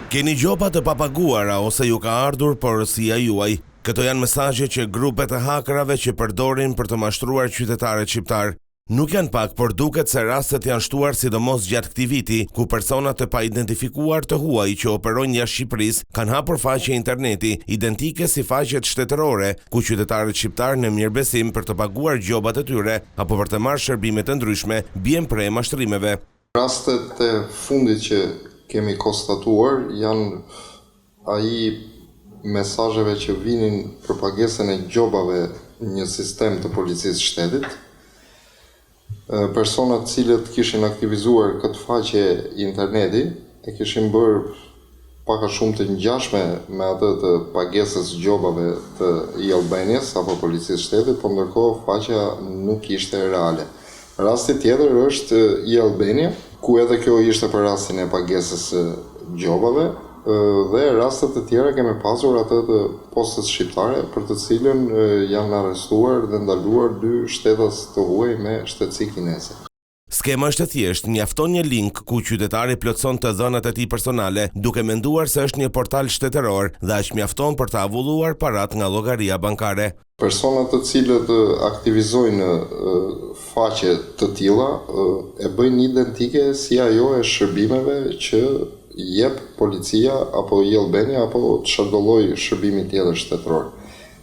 Keni gjoba të papaguara ose ju ka ardhur porosia juaj. Këto janë mesazhe që grupet e hakerave që përdorin për të mashtruar qytetarët shqiptar. Nuk janë pak, por duket se rastet janë shtuar sidomos gjatë këtij viti, ku persona të paidentifikuar të huaj që operojnë jashtë Shqipërisë kanë hapur faqe interneti identike si faqet shtetërore, ku qytetarët shqiptar në mirëbesim për të paguar gjobat e tyre apo për të marrë shërbime të ndryshme bien prej mashtrimeve. Rastet e fundit që kemi konstatuar janë ai mesazheve që vinin për pagesën e gjobave në një sistem të policisë shtetit. Personat cilët kishin aktivizuar këtë faqe interneti e kishin bërë pak a shumë të ngjashme me atë të pagesës gjobave të e-Albanias apo policisë shtetit, por ndërkohë faqja nuk ishte reale. Rasti tjetër është e-Albania, ku edhe kjo ishte për rastin e pagesës gjobave, dhe rastet e tjera kemi pasur atë të postës shqiptare për të cilën janë arrestuar dhe ndaluar 2 shtetas të huaj me shtetësi kineze. Skema është e thjeshtë, mjafton një link ku qytetari plotson të dhënat e tij personale, duke menduar se është një portal shtetëror dhe aq mjafton për të avulluar parat nga llogaria bankare. Personat të cilët aktivizojnë faqe të tilla e bëjnë identike si ajo e shërbimeve që jep policia apo e-Albania apo çdo lloj shërbimi tjetër shtetëror.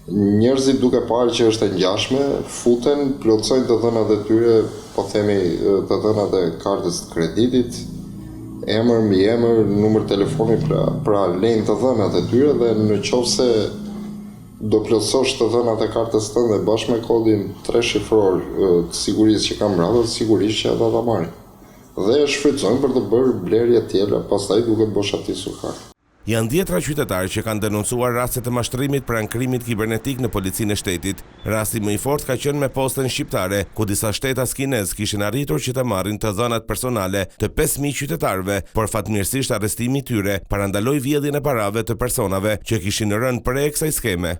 Njerëzit duke parë që është e ngjashme, futen, plotësojnë të dhënat e tyre, po themi të dhënat e kartës të kreditit, emër mbi emër, numër telefoni, pra lejnë të dhënat e tyre dhe në qoftë se do plotësosh të dhënat e kartës tënde bashkë me kodin 3 shifror të sigurisë që kam mbrapa, sigurisht që ata ta marrin. Dhe e shfrytëzojnë për të bërë blerje tjera, pastaj duke boshatisur kartën. Janë 10 qytetarë që kanë denoncuar raste të mashtrimit pranë krimit kibernetik në policinë e shtetit. Rasti më i fortë ka qenë me postën shqiptare, ku disa shtetas kinez kishin arritur që të marrin të dhënat personale të 5.000 qytetarëve, por fatmirësisht arrestimi i tyre parandaloi vjedhjen e parave të personave që kishin rënë prej kësaj skeme.